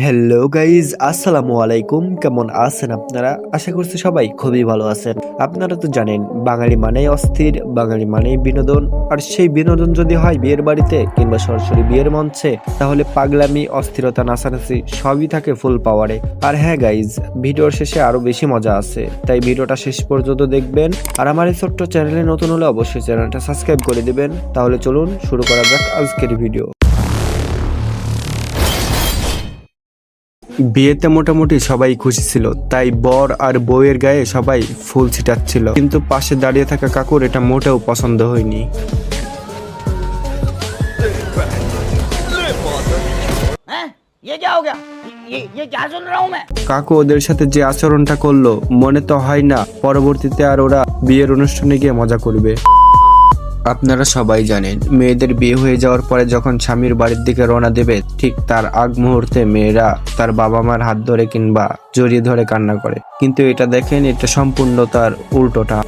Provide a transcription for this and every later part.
Hello guys, আসসালামু আলাইকুম। কেমন আছেন আপনারা? আশা করছি সবাই খুবই ভালো আছেন। আপনারা তো জানেন বাঙালি মানেই অস্থির, বাঙালি মানেই বিনোদন। আর সেই বিনোদন যদি হয় বিয়ের বাড়িতে কিংবা সরাসরি বিয়ের মঞ্চে, তাহলে পাগলামি, অস্থিরতা, নাচানাচি সবই থাকে ফুল পাওয়ারে। আর হ্যাঁ গাইজ, ভিডিওর শেষে আরো বেশি মজা আছে, তাই ভিডিওটা শেষ পর্যন্ত দেখবেন। আর আমার এই ছোট্ট চ্যানেলে নতুন হলে অবশ্যই চ্যানেলটা সাবস্ক্রাইব করে দিবেন। তাহলে চলুন শুরু করা যাক আজকের ভিডিও। বিয়েতে মোটামুটি সবাই খুশি ছিল, তাই বর আর বউয়ের গায়ে সবাই ফুল ছিটাচ্ছিল, কিন্তু পাশে দাঁড়িয়ে থাকা কাকুর এটা মোটেও পছন্দ হয়নি। কাকু ওদের সাথে যে আচরণটা করলো, মনে তো হয় না পরবর্তীতে আর ওরা বিয়ের অনুষ্ঠানে গিয়ে মজা করবে। আপনারা সবাই জানেন, মেয়েদের বিয়ে হয়ে যাওয়ার পরে যখন স্বামীর বাড়ির দিকে রওনা দেবে, ঠিক তার আগ মুহূর্তে মেয়েরা তার বাবা মার হাত ধরে কিংবা জড়িয়ে ধরে কান্না করে। কিন্তু এটা দেখেন, এটা সম্পূর্ণ তার উল্টোটা।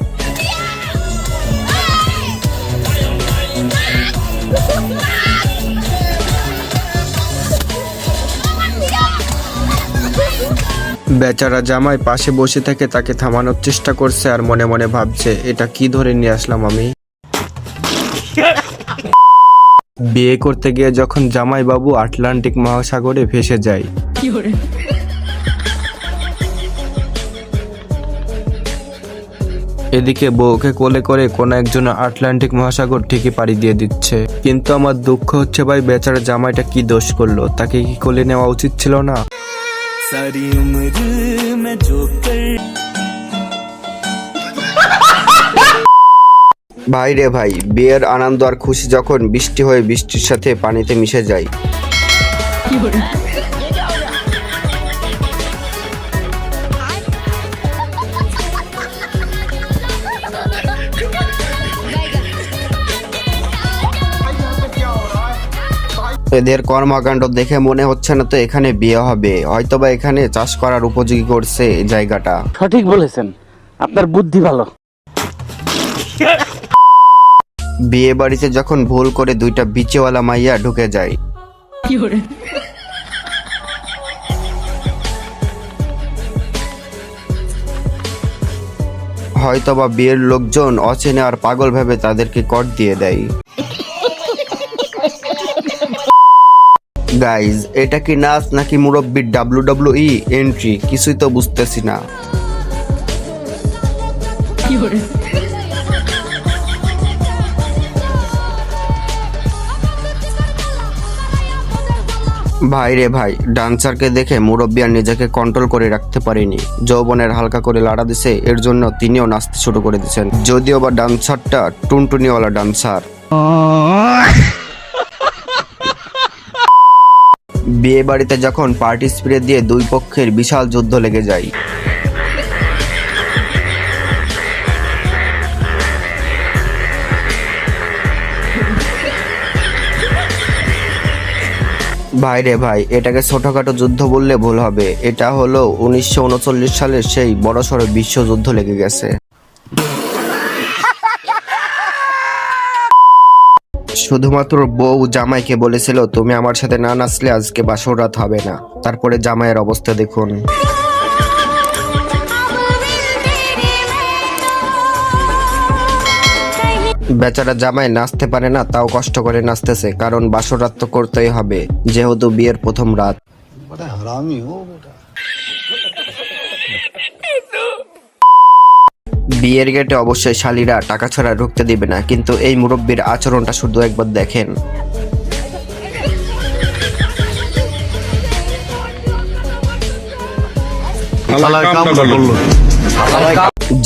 বেচারা জামাই পাশে বসে থেকে তাকে থামানোর চেষ্টা করছে আর মনে মনে ভাবছে, এটা কি ধরে নিয়ে আসলাম আমি। বিয়ে করতে গিয়ে যখন জামাই বাবু আটলান্টিক মহাসাগরে ভেসে যায়, এদিকে বউকে কোলে করে কোন একজন আটলান্টিক মহাসাগর ঠিকই পাড়ি দিয়ে দিচ্ছে। কিন্তু আমার দুঃখ হচ্ছে ভাই, বেচারা জামাইটা কি দোষ করলো? তাকে কি কোলে নেওয়া উচিত ছিল না? ভাই রে ভাই, বিয়ের আনন্দ আর খুশি যখন বৃষ্টি হয়ে বৃষ্টির সাথে পানিতে মিশে যায়। এদের কর্মকাণ্ড দেখে মনে হচ্ছে না তো এখানে বিয়ে হবে, হয়তোবা এখানে চাষ করার উপযোগী করছে এই জায়গাটা। সঠিক বলেছেন, আপনার বুদ্ধি ভালো। বিয়ে বাড়িতে যখন ভুল করে দুইটা বিচেওয়ালা মাইয়া ঢুকে যায়, হয়তোবা বিয়ের লোকজন অচেনে আর পাগল ভেবে তাদেরকে কট দিয়ে দেয়। গাইজ, এটা কি নাচ নাকি মুরব্বির WWE এন্ট্রি, কিছুই তো বুঝতেছি না। ভাই রে ভাই, ডান্সারকে দেখে মুরব্বি আর নিজেকে কন্ট্রোল করে রাখতে পারেনি, যৌবনের হালকা করে লাড়া দিছে, এর জন্য তিনিও নাচতে শুরু করে দিচ্ছেন। যদিও বা ডান্সারটা টুনটুনিওয়ালা ডান্সার। বিয়ে বাড়িতে যখন পার্টি স্প্রে দিয়ে দুই পক্ষের বিশাল যুদ্ধ লেগে যায়, ভাই রে ভাই, এটাকে ছোটখাটো যুদ্ধ বললে ভুল হবে। এটা হলো 1939 সালের সেই বড়সড় বিশ্বযুদ্ধ লেগে গেছে। শুধুমাত্র বউ জামাইকে বলেছিল, তুমি আমার সাথে না নাচলে আজকে বাসর রাত হবে না। তারপরে জামাইয়ের অবস্থা দেখুন। বেচারা জামাই নাচতে পারে না, তাও কষ্ট করে নাচতেছে, কারণ বাসর রাত তো করতেই হবে, যেহেতু বিয়ের প্রথম রাত। বিয়ের গেটে অবশ্যই শালীরা টাকা ছাড়া ঢুকতে দিবে না, কিন্তু এই মুরব্বির আচরণটা শুধু একবার দেখেন।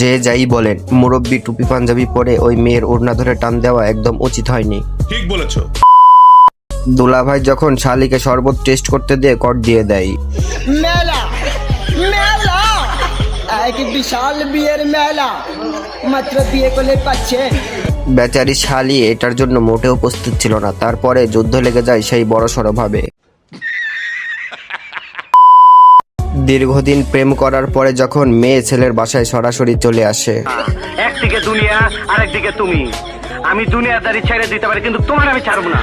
যে যাই বলেন, মুরব্বি টুপি পাঞ্জাবি পরে ওই মেয়ের ওড়না ধরে টান দেওয়া একদম উচিত হয়নি। ঠিক বলেছো। দুলাভাই যখন শালীকে শরবত টেস্ট করতে দিয়ে কট দিয়ে দেয়। মেলা মেলা এক বিশাল বিয়ের মেলা, মাত্র বিয়ে করলে পাচ্ছেন। বেচারি শালী এটার জন্য মোটেও প্রস্তুত ছিল না, তারপরে যুদ্ধ লেগে যায় সেই বড়সড় ভাবে। দীর্ঘদিন প্রেম করার পরে যখন মেয়ে ছেলের বাসায় সরাসরি চলে আসে, একদিকে দুনিয়া আর একদিকে তুমি। আমি দুনিয়াদারি ছেড়ে দিতে পারি, কিন্তু তোমার আমি ছাড়বো না।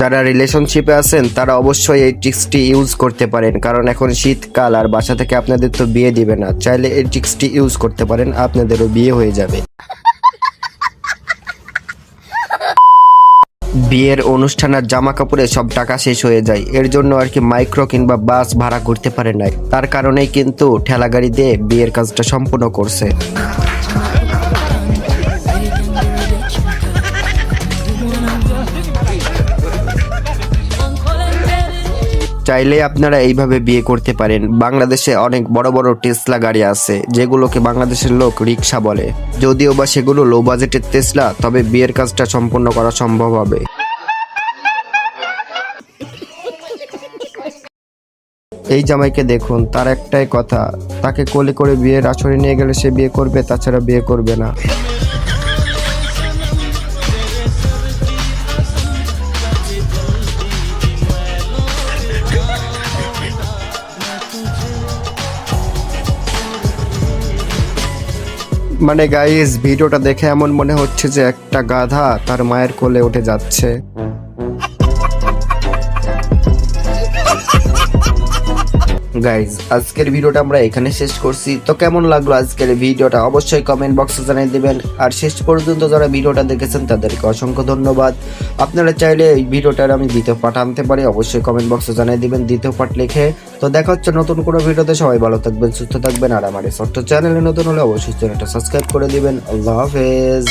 যারা রিলেশনশিপে আছেন তারা অবশ্যই এই ট্রিক্সটি ইউজ করতে পারেন, কারণ এখন শীতকাল আর বাসা থেকে আপনাদের তো বিয়ে দিবে না। চাইলে এই ট্রিক্সটি ইউজ করতে পারেন, আপনাদেরও বিয়ে হয়ে যাবে। বিয়ের অনুষ্ঠান আর জামা কাপড়ে সব টাকা শেষ হয়ে যায়, এর জন্য আর কি মাইক্রো কিংবা বাস ভাড়া করতে পারে নাই, তার কারণেই কিন্তু ঠেলা গাড়ি দিয়ে বিয়ের কাজটা সম্পূর্ণ করছে। চাইলে আপনারা এইভাবে বিয়ে করতে পারেন। বাংলাদেশে অনেক বড় বড় টেসলা গাড়ি আছে, যেগুলোকে বাংলাদেশের লোক রিক্সা বলে। যদিও বা সেগুলো লো বাজেটের টেসলা, তবে বিয়ের কাজটা সম্পূর্ণ করা সম্ভব হবে। এই জামাইকে দেখুন, তার একটাই কথা, তাকে কোলে করে বিয়ের আসরে নিয়ে গেলে সে বিয়ে করবে, তাছাড়া বিয়ে করবে না। মানে গাইস, ভিডিওটা দেখে এমন মনে হচ্ছে যে একটা গাধা তার মায়ের কোলে উঠে যাচ্ছে। গাইজ, আজকের ভিডিওটা আমরা এখানে শেষ করছি। তো কেমন লাগলো আজকের ভিডিওটা অবশ্যই কমেন্ট বক্সে জানিয়ে দিবেন। আর শেষ পর্যন্ত যারা ভিডিওটা দেখেছেন তাদেরকে অসংখ্য ধন্যবাদ। আপনারা চাইলে এই ভিডিওটার আমি দ্বিতীয় পার্ট আনতে পারি, অবশ্যই কমেন্ট বক্সে জানিয়ে দিবেন দ্বিতীয় পার্ট লিখে। তো দেখা হচ্ছে নতুন কোনো ভিডিওতে। সবাই ভালো থাকবেন, সুস্থ থাকবেন। আর আমার এই ছোট্ট চ্যানেলে নতুন হলে অবশ্যই চ্যানেলটা সাবস্ক্রাইব করে দিবেন। আল্লাহ হাফেজ।